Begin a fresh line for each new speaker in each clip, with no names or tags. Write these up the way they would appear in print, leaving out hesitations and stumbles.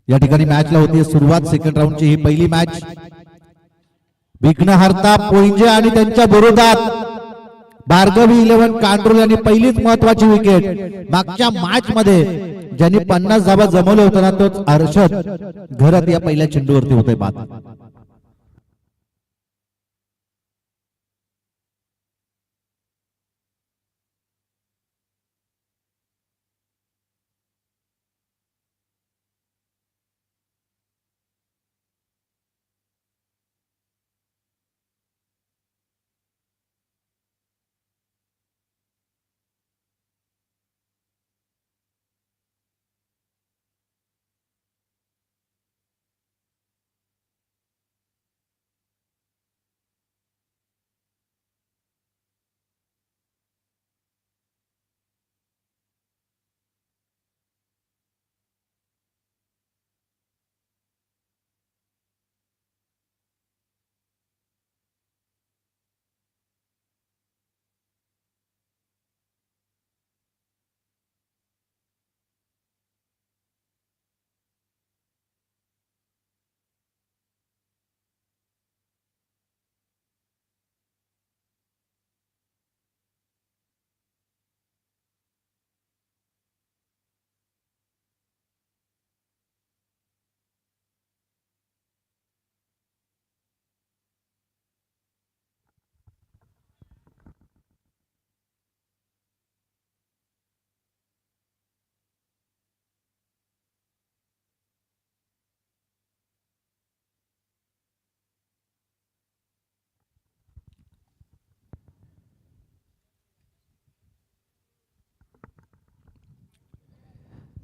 या ठिकाणी मॅचला होती सुरुवात सेकंड राऊंडची ही पहिली मॅच. विघ्नहर्ता पोइंजे आणि त्यांच्या विरोधात भार्गवी 11 कांट्रोल यांनी पहिलीच महत्वाची विकेट. मागच्या मॅच मध्ये ज्यांनी 50 धावा जमवले होते ना तोच हर्षद घरात या पहिल्या चेंडूवरती होते बाद.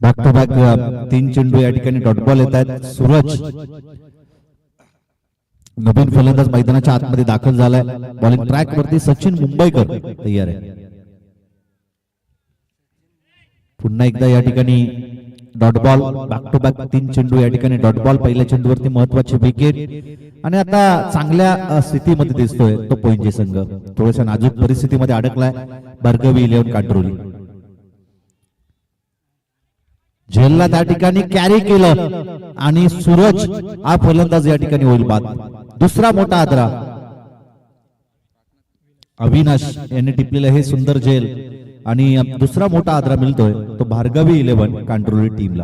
बॅक टू बॅक 3 चेंडू या ठिकाणी डॉट बॉल येत आहेत. सूरज नवीन फलंदाज मैदानाच्या आतमध्ये दाखल झालाय. बॉलिंग ट्रॅक वरती सचिन मुंबईकर तयार आहे. पुन्हा एकदा या ठिकाणी dot ball. Back to back 3 चेंडू या ठिकाणी डॉट बॉल. पहिल्या चेंडूवरती महत्वाची विकेट आणि आता चांगल्या स्थितीमध्ये दिसतोय तो पोइंजे संघ. थोड्याशा नाजूक परिस्थितीमध्ये अडकलाय भार्गवी 11 कांट्रोली. झेलला त्या ठिकाणी कॅरी केलं आणि सूरज हा फलंदाज या ठिकाणी होईल बाद. दुसरा मोठा आदरा अविनाश यांनी टिपलेलं हे सुंदर झेल आणि दुसरा मोठा आदरा मिळतोय तो भार्गवी 11 कांट्रोली टीमला.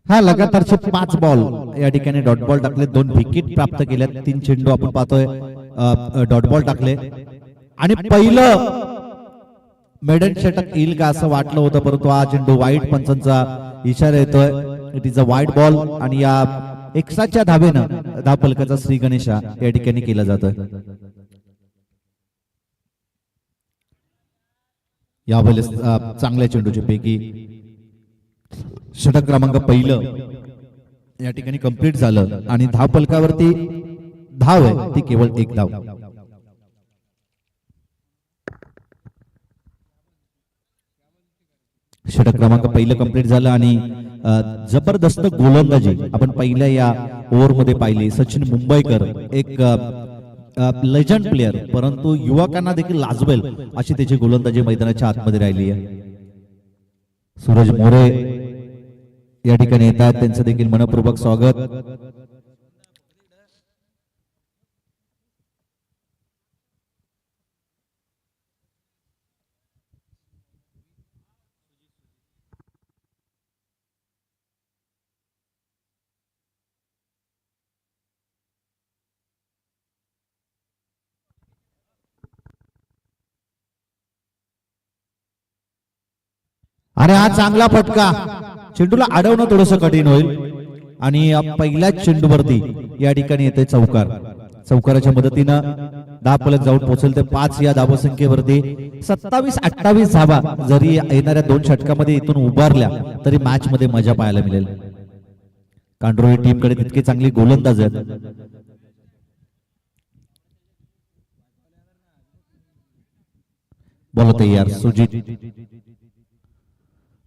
हा लगातारचे 5 बॉल या ठिकाणी डॉट बॉल टाकले. 2 विकेट प्राप्त केल्या. 3 चेंडू आपण पाहतोय डॉट बॉल टाकले आणि पहिलं मेडन षटक येईल का असं वाटलं होतं परंतु हा चेंडू वाईट पंचांचा इशारा येतोय. इट इज अ वाईट बॉल आणि या एक्स्ट्राच्या धावेनं धावफलकाचा श्री गणेशा या ठिकाणी केला जातोय. यावेळेस चांगल्या चेंडूच्या पैकी षटक क्रमांक पहिलं या ठिकाणी कंप्लीट झालं आणि धावफलकावरती धाव आहे ती केवळ 1 धाव. षटक क्रमांक पहिलं कंप्लीट झालं आणि जबरदस्त गोलंदाजी आपण पहिल्या या ओव्हर मध्ये पाहिली. सचिन मुंबईकर एक लेजंड प्लेयर परंतु युवकांना देखील लाजवेल अशी त्याची गोलंदाजी मैदानाच्या आतमध्ये राहिली आहे. सूरज मोरे या ठिकाणी येतात त्यांचं देखील मनपूर्वक स्वागत. आणि हा चांगला फटका. चेंडूला अडवणं थोडंसं कठीण होईल आणि पहिल्याच चेंडूवरती या ठिकाणी येते चौकार. चौकाराच्या मदतीनं 10 फलक जाऊन पोहोचेल ते 5 या धावसंख्येवरती. 27-28 धावा जरी येणाऱ्या 2 षटकामध्ये इथून उभारल्या तरी मॅच मध्ये मजा पाहायला मिळेल. कांडोळी टीम कडे तितके चांगली गोलंदाज आहेत. बोला तयार सुजित.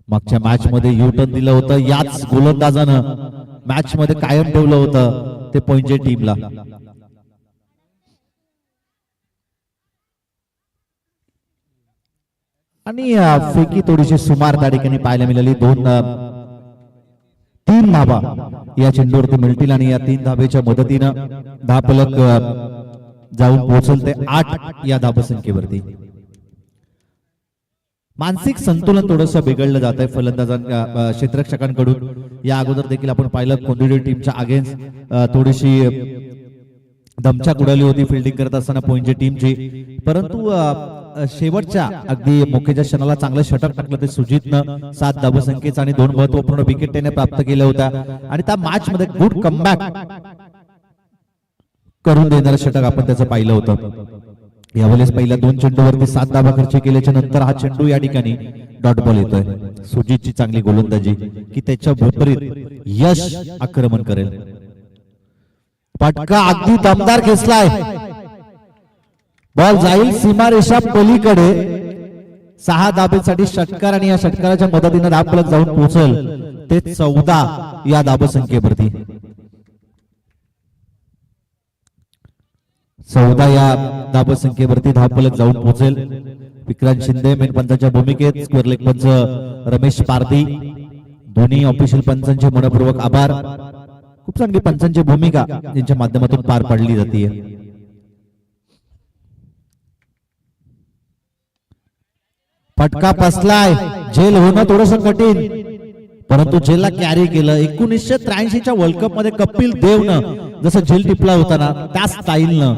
मागच्या मॅच मध्ये यू टर्न दिलं होतं, याच गोलंदाजानं मॅच मध्ये कायम ठेवलं होतं ते पॉइंट टीमला. आणि फेकी थोडीशी सुमार त्या ठिकाणी पाहायला मिळाली. 3 धावा या चेंडूवरती मिळतील आणि या 3 धावेच्या मदतीनं 10 फलक जाऊन पोहोचल ते 8 या धावसंख्येवरती. मानसिक संतुलन थोडंसं बिघडलं जात आहे फलंदाजांच्या क्षेत्ररक्षकांकडून. या अगोदर देखील आपण पाहिलं कोंडिडी टीमच्या अगेन्स्ट थोडीशी दमछाक उडाली होती फिल्डिंग करत असताना पॉइंटची टीमची, परंतु शेवटच्या अगदी मोकेच्या क्षणाला चांगलं षटक टाकलं ते सुजितनं 7 धावसंख्येचं आणि 2 महत्वपूर्ण विकेट त्याने प्राप्त केल्या होत्या. आणि त्या मॅच मध्ये गुड कमबॅक करून देणारं षटक आपण त्याचं पाहिलं होतं. यावेळेस पहिल्या 2 चेंडूवरती 7 धावा खर्च केल्याच्या नंतर हा चेंडू या ठिकाणी डॉट बॉल येतोय. सुजितची चांगली गोलंदाजी की त्याच्या विपरीत यश आक्रमण करेल. फटका अगदी दमदार खेचलाय, बॉल जाईल सीमारेषा पलीकडे. 6 धाबेसाठी षटकार आणि या षटकाराच्या मदतीने 10 फलक जाऊन पोहोचल ते 14 या धावसंख्येवरती. 14 या धावसंख्येवरती 10 फलक जाऊन पोहोचेल. विक्रांत शिंदे मेन पंचांच्या भूमिकेत, स्क्वेअर लेग पंच रमेश पारधी, दोन्ही ऑफिशियल पंचांचे मनपूर्वक आभार. खूप चांगली पंचांची भूमिका यांच्या माध्यमातून पार पाडली जाते. फटका फसलाय, झेल होणं थोडस कठीण, परंतु झेलला कॅरी केलं. 1983च्या वर्ल्ड कप मध्ये कपिल देवनं जसं झेल टिपला होता ना त्या स्टाईलनं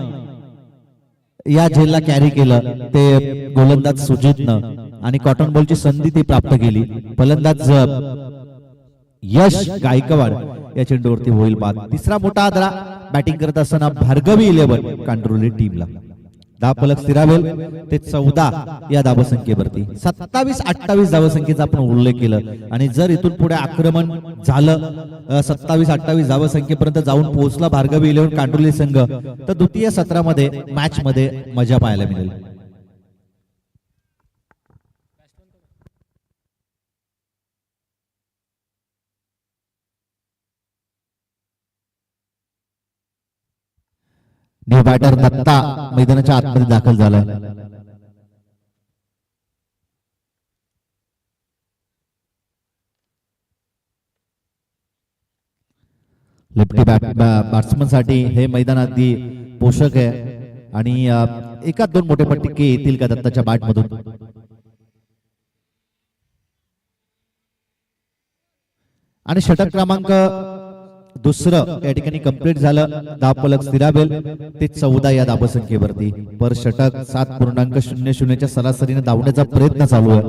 या झेलला कॅरी केलं ते गोलंदाज सुजितनं आणि कॉटन बॉलची संधी ती प्राप्त केली. फलंदाज यश गायकवाड या चेंडूवरती होईल बाद. तिसरा मोठा आदरा बॅटिंग करत असताना भार्गवी 11 कांडोली टीमला. 10 फलक स्थिरावेल ते 14 या धावसंख्येवरती. 27-28 धावसंख्येचा आपण उल्लेख केला आणि जर इथून पुढे आक्रमण झालं 27-28 धावसंख्येपर्यंत जाऊन पोहोचला भार्गवी 11 कांडोली संघ तर द्वितीय सत्रामध्ये मॅच मध्ये मजा पाहायला मिळेल. न्यू बॅटर दत्ता मैदानाच्या आतमध्ये दाखल झालाय. लेफ्टी बॅट्समन साठी हे मैदान अगदी पोषक आहे आणि एकाच 2 मोठे फटके येतील का दत्ताच्या बॅट मधून. आणि षटक क्रमांक दुसरं या ठिकाणी कंप्लीट झालं. 10 फलक स्थिरावेल ते 14 या धावसंख्येवरती. पर षटक 7.00 च्या सरासरीने धावण्याचा प्रयत्न चालू आहे,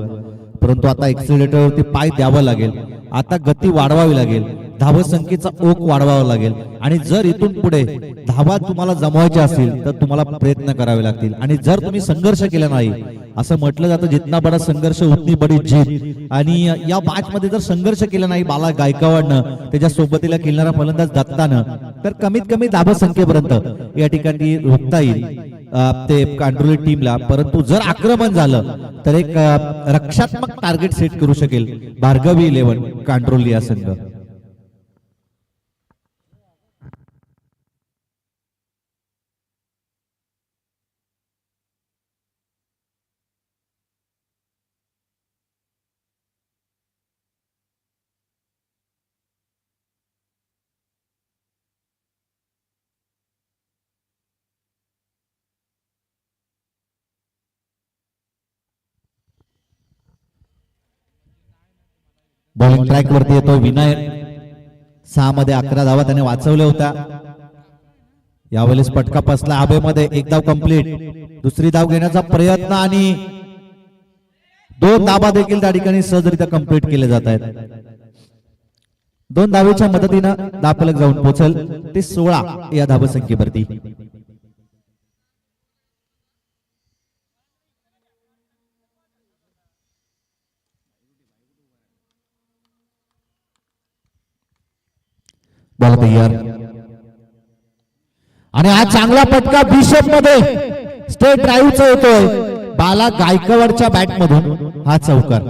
परंतु आता एक्सिलेटरवरती पाय द्यावा लागेल. आता गती वाढवावी लागेल, धावसंख्येचा ओक वाढवावा लागेल आणि जर इथून पुढे धावा तुम्हाला जमवायच्या असतील तर तुम्हाला प्रयत्न करावे लागतील. आणि जर तुम्ही संघर्ष केला नाही, असं म्हटलं जातं जितना बडा संघर्ष उतनी बडी जीत, आणि या मॅच मध्ये जर संघर्ष केला नाही बाला गायकवाडनं त्याच्या सोबतीला खेळणारा फलंदाज दत्तानं तर कमीत कमी धावसंख्येपर्यंत या ठिकाणी रोखता येईल ते कांडोली टीमला. परंतु जर आक्रमण झालं तर एक रक्षात्मक टार्गेट सेट करू शकेल भार्गवी 11 कांडोली या संघ. बॉलिंग ट्रॅक वरती येतो विनायक. 6 मध्ये 11 धावा त्याने वाचवल्या होत्या. यावेळेस पटका फसला हवेमध्ये. 1 धाव कंप्लीट. दुसरी धाव घेण्याचा प्रयत्न आणि 2 धावा देखील त्या ठिकाणी सहजरित्या कंप्लीट केले जात आहेत. 2 धावेच्या मदतीनं 10 फलक जाऊन पोहोचल ते 16 या धावसंख्येवरती. बॉल तयार आणि हा चांगला फटका बिशप मध्ये स्टेट ड्राईव्हचा होतोय बाला गायकवाडच्या बॅट मधून हा चौकार.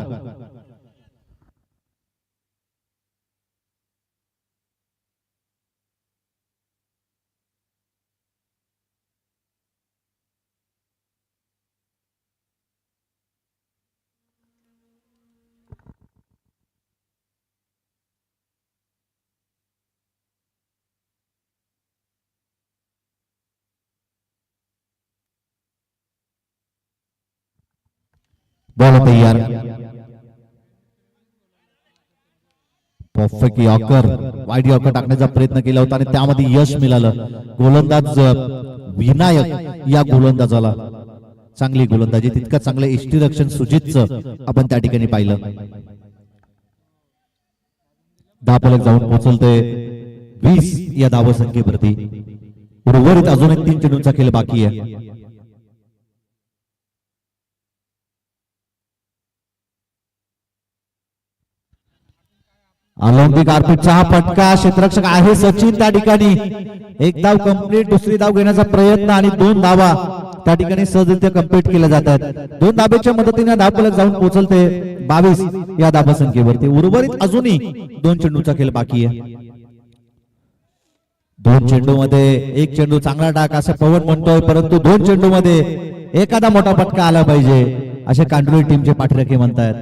बॉल तयार परफेक्ट यॉर्कर वाईड यॉर्कर टाकण्याचा प्रयत्न केला होता आणि त्यामध्ये यश मिळालं. गोलंदाज विनायक या गोलंदाजाला चांगली गोलंदाजी तितकं चांगलं यष्टीरक्षण सुजितचं आपण त्या ठिकाणी पाहिलं. धावफलक जाऊन पोहोचलते 20 या धावसंख्येवरती. उर्वरित अजून एक 3 चेंडूंचा खेळ बाकी आहे. ऑलिम्पिक आर्पिटचा हा फटका क्षेत्ररक्षक आहे सचिन त्या ठिकाणी. एक धाव कंप्लीट दुसरी धाव घेण्याचा प्रयत्न आणि 2 धावा त्या ठिकाणी सहजरित्या कंप्लीट केल्या जातात. 2 धाबेच्या मदतीने धावफलक जाऊन पोहोचलते 22 या धावसंख्येवरती. उर्वरित अजूनही 2 चेंडूचा खेळ बाकी आहे. 2 चेंडू मध्ये एक चेंडू चांगला टाक असं पवन म्हणतोय परंतु 2 चेंडू मध्ये एखादा मोठा फटका आला पाहिजे असे कांडोळी टीमचे पाठराखे म्हणतात.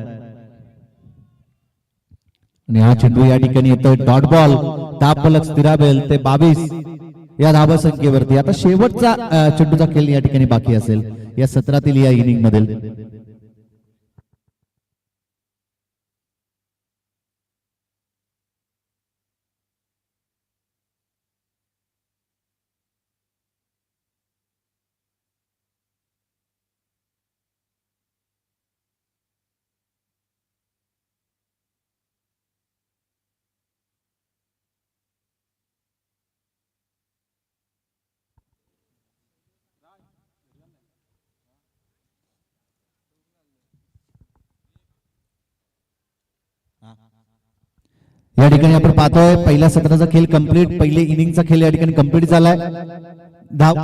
आणि हा चेंडू या ठिकाणी येतोय डॉट बॉल. धावफलक स्थिरावेल ते 22 या धावसंख्येवरती. आता शेवटचा चेंडूचा खेळ या ठिकाणी बाकी असेल या सत्रातील या इनिंग मधील. या ठिकाणी आपण पाहतोय पहिल्या सत्राचा खेळ कंप्लीट. पहिले इनिंगचा खेळ या ठिकाणी कंप्लीट झालाय. धाव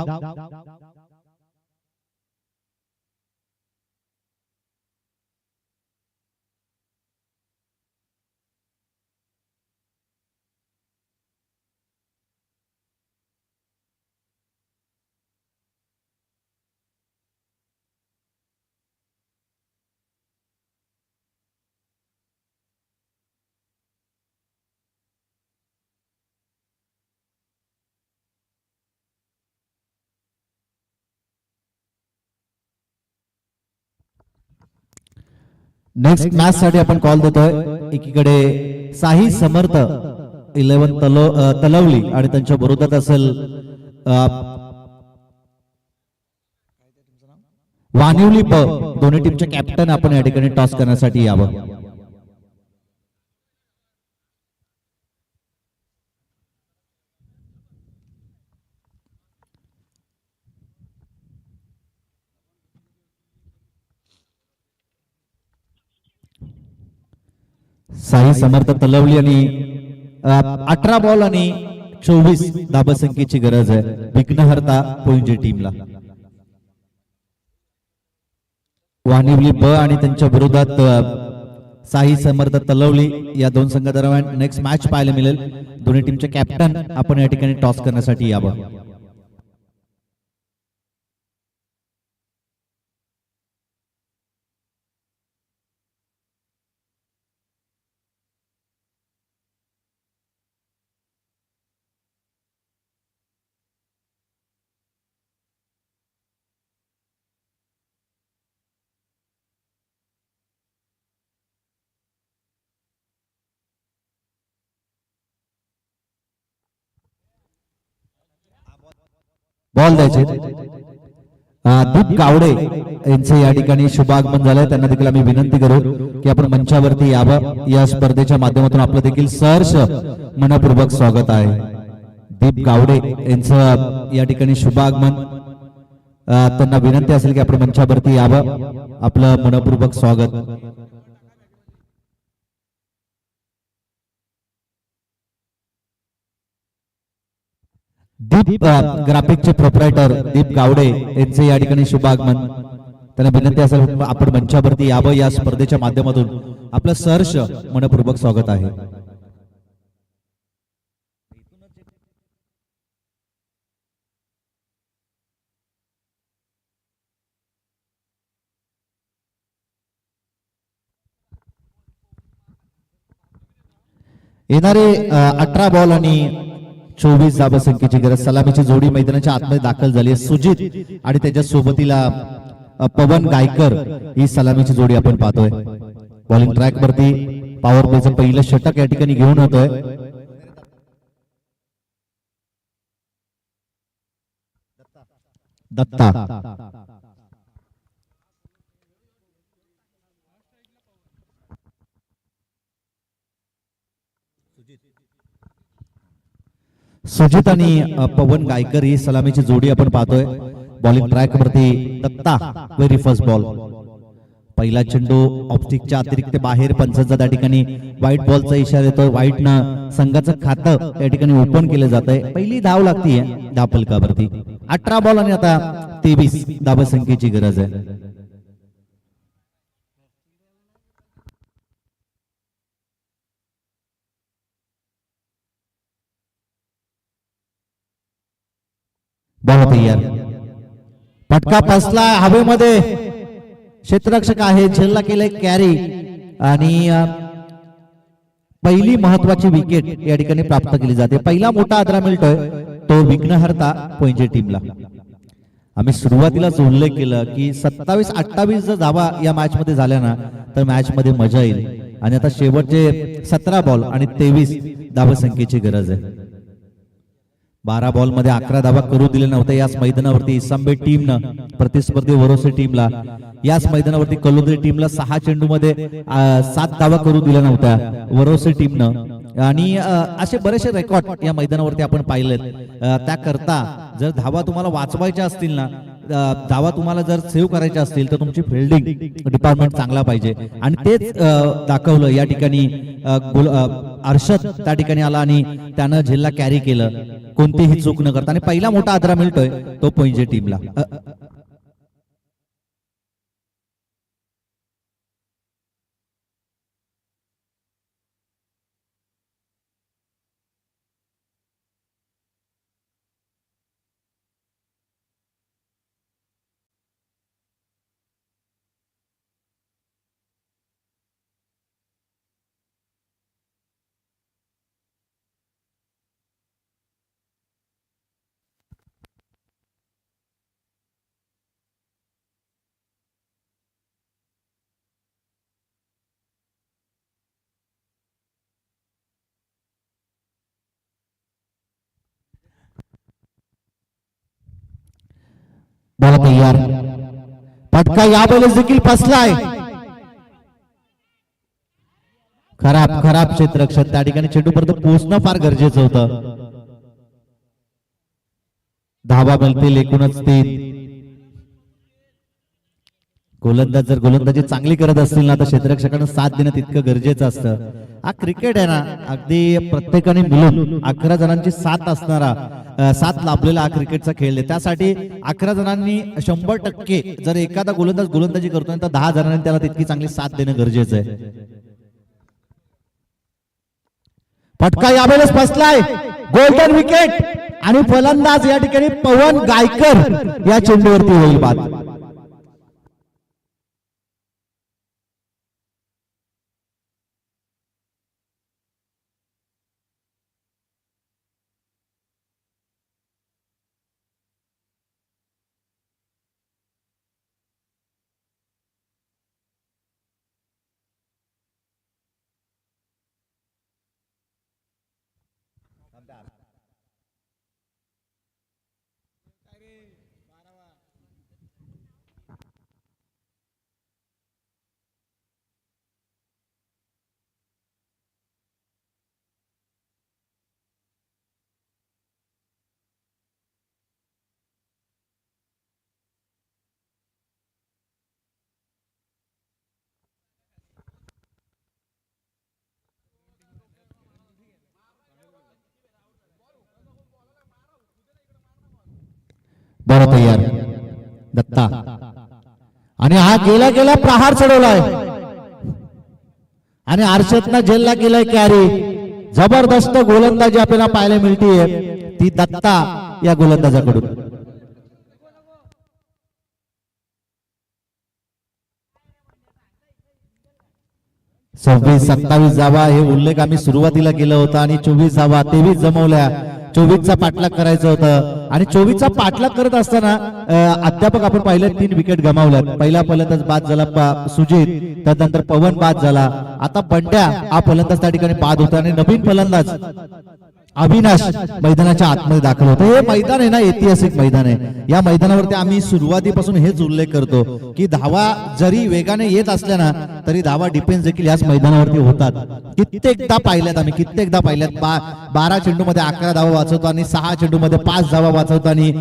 नेक्स्ट मॅच साठी आपण कॉल देतोय. एकीकडे साही समर्थ 11 तलवली आणि त्यांच्या विरोधात असेल वानिवली प. दोन्ही टीमचे कॅप्टन आपण या ठिकाणी टॉस करण्यासाठी यावं. साई समर्थ तलवली आणि 18 बॉल आणि 24 धाबसंख्येची गरज आहे विघ्नहर्ता पुंजे टीमला. वानिवली ब आणि त्यांच्या विरोधात साई समर्थ तलवली या 2 संघादरम्यान नेक्स्ट मॅच पाहायला मिळेल. दोन्ही टीमचे कॅप्टन आपण या ठिकाणी टॉस करण्यासाठी यावं. बॉल द्यायचे दीप गावडे यांचे या ठिकाणी शुभागमन झालंय. त्यांना देखील आम्ही विनंती करू की आपण मंचावरती यावं. या स्पर्धेच्या माध्यमातून आपलं देखील सहर्ष मनपूर्वक स्वागत आहे. दीप गावडे यांचं या ठिकाणी शुभागमन. त्यांना विनंती असेल की आपण मंचावरती यावं. आपलं मनपूर्वक स्वागत. दीप ग्राफिकचे प्रोप्रायटर दीप गावडे यांचे या ठिकाणी शुभागमन. त्यांना विनंती असेल आपण मंचावरती यावं, या स्पर्धेच्या माध्यमातून आपलं सहर्ष मनपूर्वक स्वागत आहे. येणारे 18 बॉल आणि 24 धावसंख्येची गरज. सलामीची जोडी मैदानाच्या आतमध्ये दाखल झाली आहे. सुजित आणि त्याच्या सोबतीला पवन गायकर ही सलामीची जोडी आपण पाहतोय. बॉलिंग ट्रॅक वरती पॉवर प्लेचं पहिलं षटक या ठिकाणी घेऊन होतोय. दत्ता सुजित आणि पवन गायकर ही सलामीची जोडी आपण पाहतोय. बॉलिंग ट्रॅक वरती दत्ता व्हेरी फर्स्ट बॉल. पहिला चेंडू ऑप्टिकच्या अतिरिक्त बाहेर, पंचांचा त्या ठिकाणी व्हाईट बॉलचा इशारा येतोय. व्हाईटनं संघाचं खातं या ठिकाणी ओपन केलं जात आहे. पहिली धाव लागतीये धावफलकावरती. 18 बॉल आणि आता 23 धावसंख्येची गरज आहे. बॉल तयार. फटका फसला हवेमध्ये. क्षेत्ररक्षक आहे, झेलला केलंय कॅरी आणि पहिली महत्वाची विकेट या ठिकाणी प्राप्त केली जाते. पहिला मोठा आदरा मिळतोय तो विघ्नहर्ता पोइंजे टीमला. आम्ही सुरुवातीलाच उल्लेख केलं की 27-28 जर धावा या मॅच मध्ये झाल्या ना तर मॅच मध्ये मजा येईल. आणि आता शेवटचे 17 बॉल आणि 23 धावसंख्येची गरज आहे. 12 बॉल मध्ये 11 धावा करू दिल्या नव्हत्या याच मैदानावरती संबे टीमनं. प्रतिस्पर्धी वरोसे टीमला याच मैदानावरती कलोदरी टीमला 6 चेंडू मध्ये 7 धावा करू दिल्या नव्हत्या वरोसे टीमनं. आणि असे बरेचसे रेकॉर्ड या मैदानावरती आपण पाहिलेत. त्याकरता जर धावा तुम्हाला वाचवायच्या असतील ना, धावा तुम्हाला जर सेव्ह करायच्या असतील तर तुमची फिल्डिंग डिपार्टमेंट चांगला पाहिजे. आणि तेच दाखवलं या ठिकाणी. अर्षद त्या ठिकाणी आला आणि त्यानं झेलला कॅरी केलं कोणतीही चूक न करता. आणि पहिला मोठा आदरा मिळतोय तो पोइंजे टीमला. बॉल तयार. फटका यावेळेस देखील फसलाय. खराब क्षेत्ररक्षक. त्या ठिकाणी चेंडूपर्यंत पोहोचणं फार गरजेचं होतं. धावा मिळतील एकूणच 3. गोलंदाज जर गोलंदाजी चांगली करत असतील ना तर क्षेत्ररक्षकांना साथ देणं तितकं गरजेचं असतं. हा क्रिकेट आहे ना, अगदी प्रत्येकाने मिळून 11 जणांची साथ असणारा, साथ लाभलेला हा क्रिकेटचा खेळ आहे. त्यासाठी 11 जणांनी 100% जर एखादा गोलंदाज गोलंदाजी करतोय तर 10 जणांनी त्याला तितकी चांगली साथ देणं गरजेचं आहे. फटका यावेळेस फसलाय. गोल्डन विकेट आणि फलंदाज या ठिकाणी पवन गायकर या चेंडूवरती होईल बाद. बरं तयार दत्ता आणि हा गेला गेला प्रहार चढवलाय आणि हर्षदनं झेलला केलाय कॅरी. जबरदस्त गोलंदाजी आपल्याला पाहायला मिळते ती दत्ता या गोलंदाजाकडून. 26-27 धावा हे उल्लेख आम्ही सुरुवातीला केलं होतं आणि 24 धावा 23 जमवल्या. 24चा पाठलाग करायचं होतं आणि 24चा पाठलाग करत असताना अध्यापक आपण पाहिलं 3 विकेट गमावल्यात. पहिला फलंदाज बाद झाला सुजित, त्यानंतर पवन बाद झाला. आता बंड्या हा फलंदाज त्या ठिकाणी बाद होता आणि नवीन फलंदाज अविनाश मैदानाच्या आतमध्ये दाखल होतो. हे मैदान आहे ना ऐतिहासिक मैदान आहे. या मैदानावरती आम्ही सुरुवातीपासून हेच उल्लेख करतो की धावा जरी वेगाने येत असल्या ना तरी धावा डिफेन्स देखील याच मैदानावरती होतात. कित्येकदा पाहिल्यात आम्ही, कित्येकदा पाहिल्यात. 12 चेंडूमध्ये 11 धावा वाचवतो आणि 6 चेंडूमध्ये 5 धावा वाचवतो आणि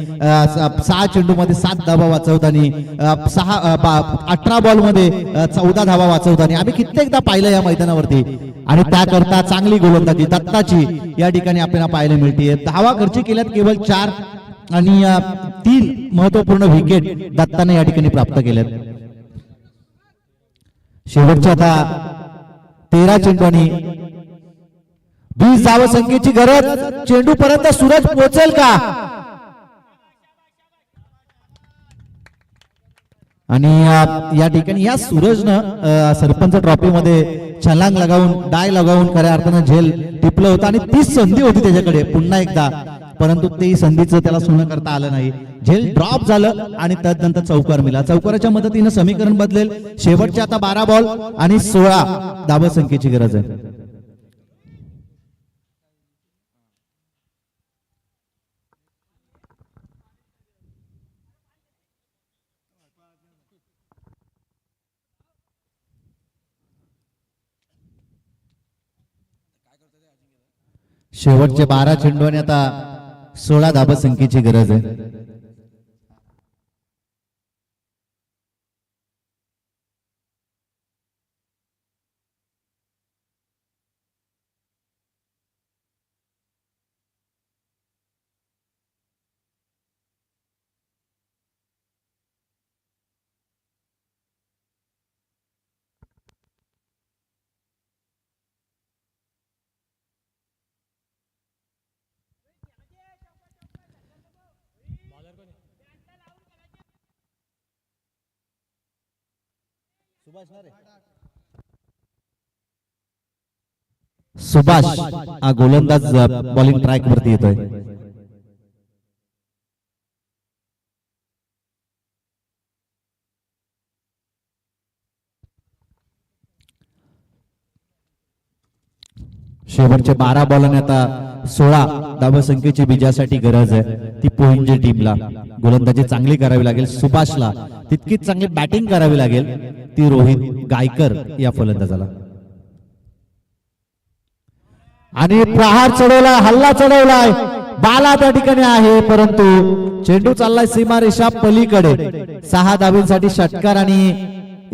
6 चेंडूमध्ये 7 धावा वाचवतो आणि 18 बॉलमध्ये 14 धावा वाचवतो आणि आम्ही कित्येकदा पाहिलं या मैदानावरती. आणि त्याकरता चांगली गोलंदाजी दत्ताची या ठिकाणी आपल्याला पाहायला मिळते. धावा खर्च केल्यात केवळ 4 आणि 3 महत्वपूर्ण विकेट दत्ताने या ठिकाणी प्राप्त केल्यात. शेवटच्या आता 13 चेंडू आणि 20 धाव संख्येची गरज. चेंडू पर्यंत सूरज पोहोचेल का? आणि या ठिकाणी या सूरजनं सरपंच ट्रॉफी मध्ये छलांग लगावून डाय लगावून खऱ्या अर्थानं झेल टिपलं होतं आणि 30 संधी होती त्याच्याकडे पुन्हा एकदा, परंतु ते संधीचं त्याला सोनं करता आलं नाही. झेल ड्रॉप झालं आणि त्यानंतर चौकार मिळाला. चौकाराच्या मदतीनं समीकरण बदलेल. शेवटच्या आता 12 बॉल आणि 16 धाव संख्येची गरज आहे. शेवटचे 12 चेंडू आणि आता 16 धाव संख्येची गरज आहे. सुभाष हा गोलंदाज बॉलिंग ट्रॅक वरती येतोय. शेवटचे 12 बॉल आणि आता 16 धावसंख्येची विजयासाठी गरज आहे. ती पोहिंजे टीमला गोलंदाजी चांगली करावी लागेल. सुभाषला तितकीच चांगली बॅटिंग करावी लागेल. ती रोहित गायकर या फलंदाजाला. आणि प्रहार चढवला, हल्ला चढवलाय, बाला त्या ठिकाणी आहे, परंतु चेंडू चाललाय सीमारेषा पलीकडे. 6 धावींसाठी षटकार आणि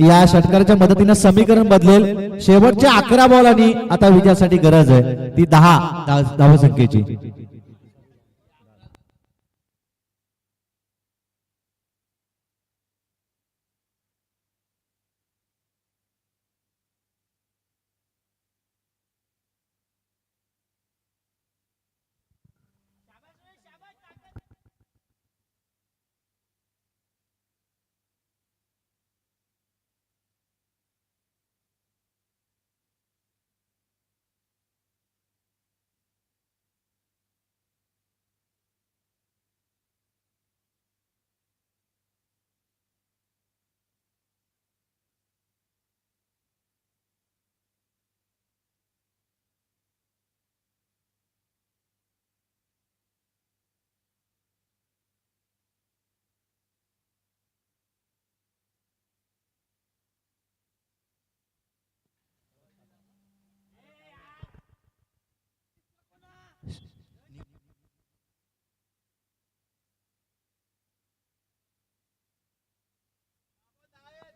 या षटकाराच्या मदतीने समीकरण बदलेल. शेवटचे 11 बॉल आणि आता विजयासाठी गरज आहे ती 10 धावसंख्येची.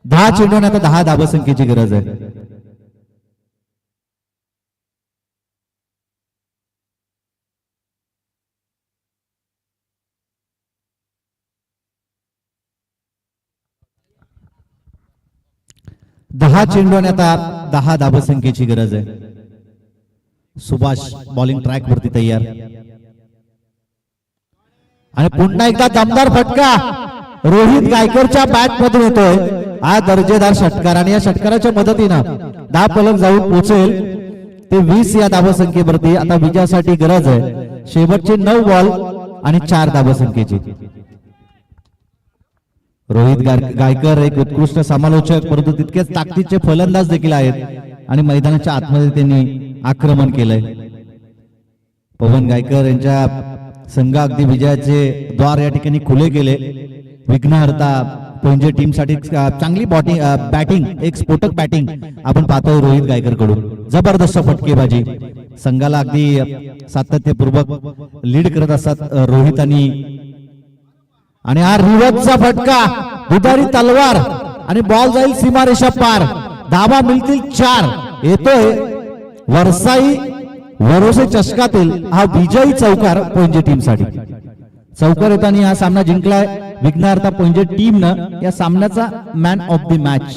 दहा चेंडू आता 10 धावसंख्येची गरज आहे. 10 चेंडू आणि आता 10 धाबसंख्येची गरज आहे. सुभाष बॉलिंग ट्रॅक वरती तयार आणि पुन्हा एकदा दमदार फटका रोहित गायकरच्या बॅट मधून येतोय. हा दर्जेदार षटकार आणि या षटकाराच्या मदतीनं 10 फलक जाऊन पोहोचेल ते 20 या धाबसंख्येवरती. आता विजयासाठी गरज आहे शेवटचे 9 बॉल आणि 4 धाबसंख्येची. रोहित गायकर एक उत्कृष्ट समालोचक परंतु तितकेच ताकदीचे फलंदाज देखील आहेत आणि मैदानाच्या आतमध्ये त्यांनी आक्रमण केलंय. पवन गायकर यांच्या संघ अगदी विजयाचे द्वार या ठिकाणी खुले केले. विघ्नहर्ता पोंजे टीम साठी चांगली बॅटिंग एक स्फोटक बॅटिंग आपण पाहतोय रोहित गायकर कडून. जबरदस्त फटकेबाजी संघाला अगदी सातत्यपूर्वक लीड करत असतात रोहित आणि हा रिवर्सचा फटका दुधारी तलवार आणि बॉल जाईल सीमारेषा पार. धाबा मिळतील 4. येतोय वरसाई वरोसे चषकातील हा विजयी चौकार पोंजे टीम साठी. चौकार येताना हा सामना जिंकलाय विघ्नहर्ता पोंजे टीमनं. या सामन्याचा मॅन ऑफ द मॅच